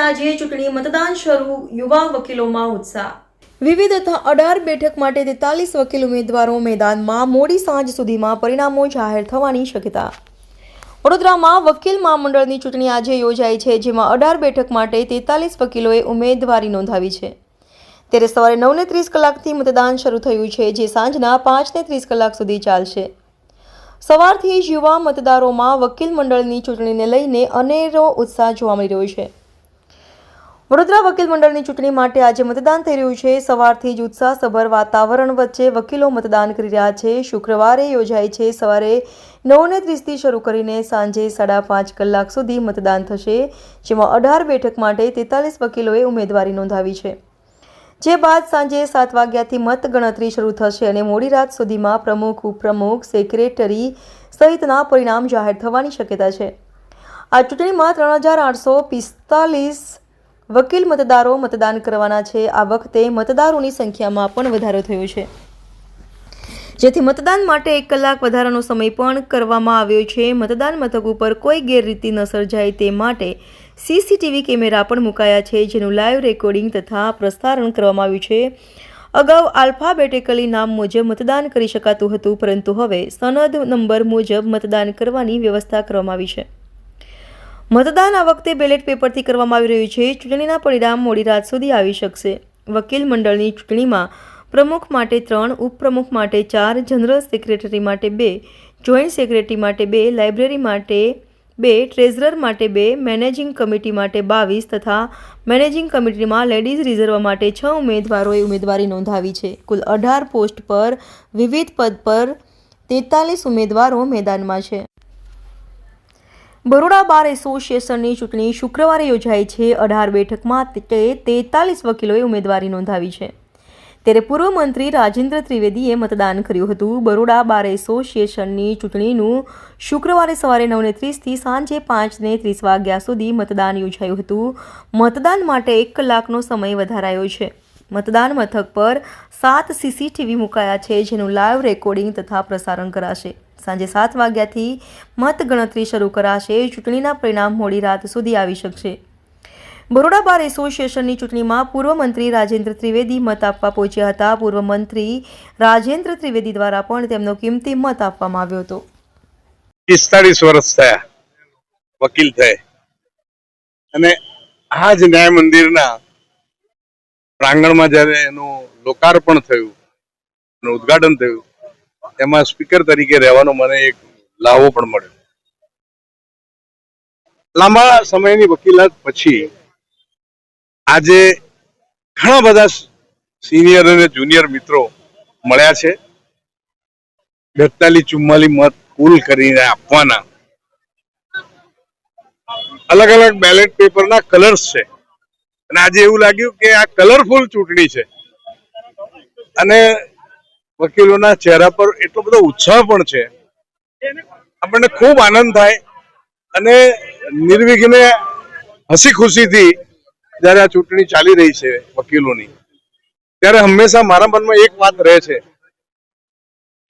આજે ચૂંટણી મતદાન શરૂ, યુવા વકીલોમાં ઉત્સાહ. વિવિધ 18 બેઠક માટે 43 વકીલ ઉમેદવારો મેદાનમાં. મોડી સાંજ સુધીમાં પરિણામો જાહેર થવાની શક્યતા. વડોદરામાં વકીલ મહામંડળની ચૂંટણી આજે યોજાઈ છે, જેમાં 18 બેઠક માટે 43 વકીલોએ ઉમેદવારી નોંધાવી છે. ત્યારે સવારે 9:30 કલાકથી મતદાન શરૂ થયું છે, જે સાંજના 5:30 કલાક સુધી ચાલશે. સવારથી જ યુવા મતદારોમાં વકીલ મંડળની ચૂંટણીને લઈને અનેરો ઉત્સાહ જોવા મળી રહ્યો છે. વડોદરા વકીલ મંડળની ચૂંટણી માટે આજે મતદાન થઈ રહ્યું છે. સવારથી જ ઉત્સાહસભર વાતાવરણ વચ્ચે વકીલો મતદાન કરી રહ્યા છે. શુક્રવારે યોજાય છે. સવારે 9:30થી શરૂ કરીને સાંજે 5:30 કલાક સુધી મતદાન થશે, જેમાં 18 બેઠક માટે 43 વકીલોએ ઉમેદવારી નોંધાવી છે. જે બાદ સાંજે 7 વાગ્યાથી મતગણતરી શરૂ થશે અને મોડી રાત સુધીમાં પ્રમુખ, ઉપપ્રમુખ, સેક્રેટરી સહિતના પરિણામ જાહેર થવાની શક્યતા છે. આ ચૂંટણીમાં 3,845 વકીલ મતદારો મતદાન કરવાના છે. આ વખતે મતદારોની સંખ્યામાં પણ વધારો થયો છે, જેથી મતદાન માટે 1 કલાક વધારાનો સમય પણ કરવામાં આવ્યો છે. મતદાન મથક ઉપર કોઈ ગેરરીતિ ન સર્જાય તે માટે CCTV કેમેરા પણ મુકાયા છે, જેનું લાઈવ રેકોર્ડિંગ તથા પ્રસારણ કરવામાં આવ્યું છે. અગાઉ આલ્ફાબેટિકલી નામ મુજબ મતદાન કરી શકાતું હતું, પરંતુ હવે સનદ નંબર મુજબ મતદાન કરવાની વ્યવસ્થા કરવામાં આવી છે. મતદાન આ વખતે બેલેટ પેપરથી કરવામાં આવી રહ્યું છે. ચૂંટણીના પરિણામ મોડી રાત સુધી આવી શકશે. વકીલ મંડળની ચૂંટણીમાં પ્રમુખ માટે 3, ઉપપ્રમુખ માટે 4, જનરલ સેક્રેટરી માટે 2, જોઈન્ટ સેક્રેટરી માટે 2, લાઇબ્રેરી માટે 2, ટ્રેઝરર માટે 2, મેનેજિંગ કમિટી માટે 22 તથા મેનેજિંગ કમિટીમાં લેડીઝ રિઝર્વ માટે 6 ઉમેદવારોએ ઉમેદવારી નોંધાવી છે. કુલ 18 પોસ્ટ પર વિવિધ પદ પર 43 ઉમેદવારો મેદાનમાં છે. બરોડા બાર એસોસિએશનની ચૂંટણી શુક્રવારે યોજાઈ છે. 18 બેઠકમાં 43 વકીલોએ ઉમેદવારી નોંધાવી છે. ત્યારે પૂર્વ મંત્રી રાજેન્દ્ર ત્રિવેદીએ મતદાન કર્યું હતું. બરોડા બાર એસોસિએશનની ચૂંટણીનું શુક્રવારે સવારે 9:30થી સાંજે 5:30 વાગ્યા સુધી મતદાન યોજાયું હતું. મતદાન માટે 1 કલાકનો સમય વધારાયો છે. મતદાન મથક પર 7 CCTV મુકાયા છે, જેનું લાઈવ રેકોર્ડિંગ તથા પ્રસારણ કરાશે. સાંજે 7 વાગ્યાથી મતગણતરી શરૂ કરાશે. ચૂંટણીના પરિણામ મોડી રાત સુધી આવી શકશે. બરોડા બાર એસોસિએશનની ચૂંટણીમાં પૂર્વ મંત્રી રાજેન્દ્ર ત્રિવેદી મત આપવા પહોંચ્યા હતા. પૂર્વ મંત્રી રાજેન્દ્ર ત્રિવેદી દ્વારા પણ તેમનો કિંમતી મત આપવામાં આવ્યો હતો. 45 વર્ષ થયા વકીલ થયે અને આ જ ન્યાય મંદિરના પ્રાંગણમાં જ્યારે એનું લોકાર્પણ થયું અને ઉદ્ઘાટન થયું, એમાં સ્પીકર તરીકે રહેવાનો મને એક લાવો પણ મળ્યો. લાંબા સમયની વકીલાત પછી આજે ઘણા બધા સિનિયર અને જુનિયર મિત્રો મળ્યા છે. 42-44 મત કુલ કરીને આપવાના. અલગ અલગ બેલેટ પેપરના કલર્સ છે અને આજે એવું લાગ્યું કે આ કલરફુલ ચૂંટણી છે અને વકીલોના ચહેરા પર એટલો બધો ઉત્સાહ પણ છે. આપણને ખૂબ આનંદ થાય અને નિર્વિઘ્ને હસી ખુશીથી જયારે આ ચૂંટણી ચાલી રહી છે વકીલોની, ત્યારે હંમેશા મારા મનમાં એક વાત રહે છે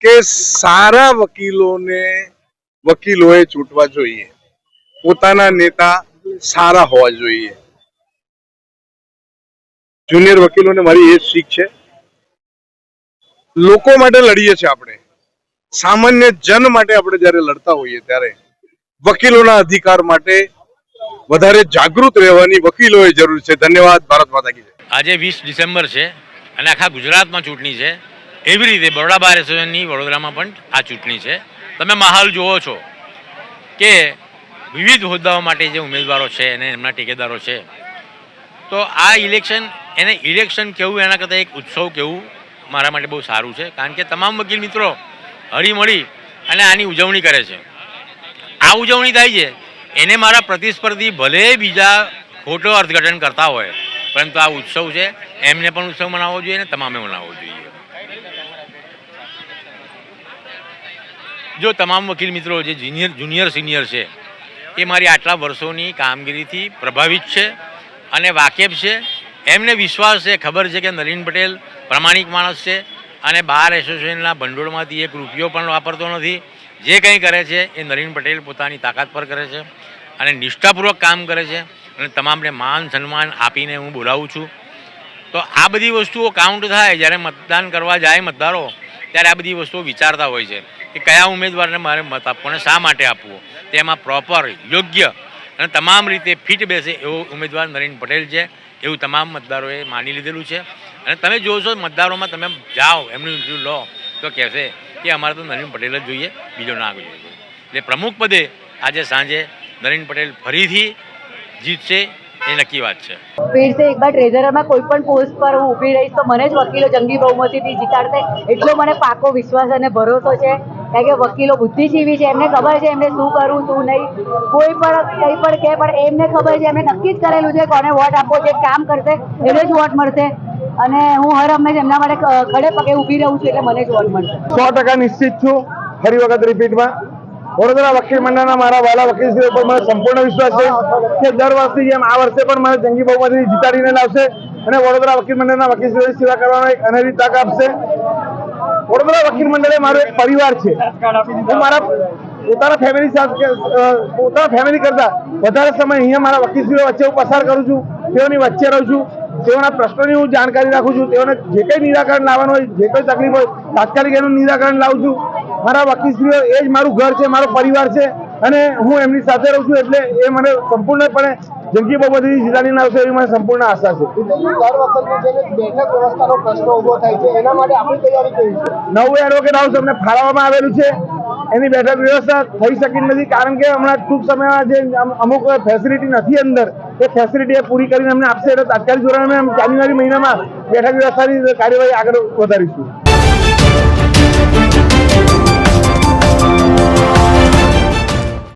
કે સારા વકીલોએ ચૂંટવા જોઈએ. પોતાના નેતા સારા હોવા જોઈએ. જુનિયર વકીલોને મારી એ જ શીખ છે. લોકો માટે લડીએ છીએ આપણે, સામાન્ય જન માટે આપણે જયારે લડતા હોઈએ ત્યારે વકીલોના અધિકાર માટે વધારે જાગૃત રહેવાની વકીલોએ જરૂર છે. ધન્યવાદ. ભારત માતા કી જય. આજે 20 ડિસેમ્બર છે અને આખા ગુજરાતમાં ચૂંટણી છે. એવી રીતે બરોડા બાર એસોસિએશનની વડોદરામાં પણ આ ચૂંટણી છે. તમે માહોલ જુઓ છો કે વિવિધ હોદ્દાઓ માટે જે ઉમેદવારો છે અને એમના ટેકેદારો છે, તો આ ઇલેક્શન કહેવું એના કરતાં એક ઉત્સવ કહેવું મારા માટે બહુ સારું છે. કારણ કે તમામ વકીલ મિત્રો હળીમળી અને આની ઉજવણી કરે છે. આ ઉજવણી થાય છે એને મારા પ્રતિસ્પર્ધી ભલે બીજા ખોટો અર્થઘટન કરતા હોય, પરંતુ આ ઉત્સવ છે, એમને પણ ઉત્સવ મનાવવો જોઈએ અને તમામે મનાવવો જોઈએ. જો તમામ વકીલ મિત્રો જે જુનિયર સિનિયર છે એ મારી આટલા વર્ષોની કામગીરીથી પ્રભાવિત છે અને વાકેફ છે. એમને વિશ્વાસ છે, ખબર છે કે નલિન પટેલ પ્રામાણિક માણસ છે અને બાર એસોસિએશનના ભંડોળમાંથી 1 રૂપિયો પણ વાપરતો નથી. જે કંઈ કરે છે એ નલિન પટેલ પોતાની તાકાત પર કરે છે અને નિષ્ઠાપૂર્વક કામ કરે છે અને તમામને માન સન્માન આપીને હું બોલાવું છું. તો આ બધી વસ્તુઓ કાઉન્ટ થાય જ્યારે મતદાન કરવા જાય મતદારો, ત્યારે આ બધી વસ્તુઓ વિચારતા હોય છે કે કયા ઉમેદવારને મારે મત આપવો અને શા માટે આપવો. તેમાં પ્રોપર, યોગ્ય અને તમામ રીતે ફિટ બેસે એવો ઉમેદવાર નરેન પટેલ છે એવું તમામ મતદારોએ માની લીધેલું છે. અને તમે જોશો મતદારોમાં તમે જાઓ એમનું ઇન્ટરવ્યૂ લો તો કહેશે કે અમારે તો નરેન પટેલ જ જોઈએ, બીજો ના જોઈએ. એટલે પ્રમુખ પદે આજે સાંજે નરેન પટેલ ફરીથી જીતશે એ નક્કી વાત છે. फिर से एक बार ट्रेजरर में कोई पण पोस्ट पर હું ઊભી રહીશ તો મને જ વકીલો જંગી બહુમતીથી જીતાડશે એટલો મને પાકો વિશ્વાસ અને ભરોસો છે. કારણ કે વકીલો બુદ્ધિજીવી છે, એમને ખબર છે એમને શું કરવું શું નહીં. કોઈ પણ કંઈ પણ કહે પણ એમને ખબર છે, એમને નક્કી જ કરેલું છે કોને વોટ આપવો, જે કામ કરશે એને જ વોટ મળશે. અને હું હર હંમેશ એમના માટે ખડે પગે ઊભી રહું છું એટલે મને જ વોટ મળશે. 100% નિશ્ચિત છું ફરી વખત રિપીટમાં. વડોદરા વકીલ મંડળના મારા વાલા વકીલશ્રીઓ પર મને સંપૂર્ણ વિશ્વાસ છે કે દર વર્ષની જેમ આ વર્ષે પણ મને જંગી બહુમતીથી જીતાડીને લાવશે અને વડોદરા વકીલ મંડળના વકીલશ્રીઓની સેવા કરવાનો એક અનેરી તક આપશે. વડોદરા વકીલ મંડળ એ મારો એક પરિવાર છે. હું મારા પોતાના ફેમિલી સાથે પોતાના ફેમિલી કરતા વધારે સમય અહીંયા મારા વકીલશ્રીઓ વચ્ચે હું પસાર કરું છું, તેઓની વચ્ચે રહું છું, તેઓના પ્રશ્નોની હું જાણકારી રાખું છું, તેઓને જે કંઈ નિરાકરણ લાવવાનું હોય, જે કંઈ તકલીફ હોય તાત્કાલિક એનું નિરાકરણ લાવું છું. મારા વકીલશ્રીઓ એ જ મારું ઘર છે, મારો પરિવાર છે અને હું એમની સાથે રહું છું એટલે એ મને સંપૂર્ણપણે જંગી બહુમતીથી જીતાડીને આવશે એવી મને સંપૂર્ણ આશા છે. દર વખતની જેમ બેઠક વ્યવસ્થાનો પ્રશ્ન ઉભો થાય છે, એના માટે આપણી તૈયારી કેવી છે? નવું એડવોકેટ હાઉસ અમને ફાળવવામાં આવેલું છે. એની બેઠક વ્યવસ્થા થઈ શકી નથી કારણ કે હમણાં ટૂંક સમયમાં જે અમુક ફેસિલિટી નથી અંદર, એ ફેસિલિટી એ પૂરી કરીને અમને આપશે એટલે તાત્કાલિક ધોરણે અમે જાન્યુઆરી મહિનામાં બેઠક વ્યવસ્થાની કાર્યવાહી આગળ વધારીશું.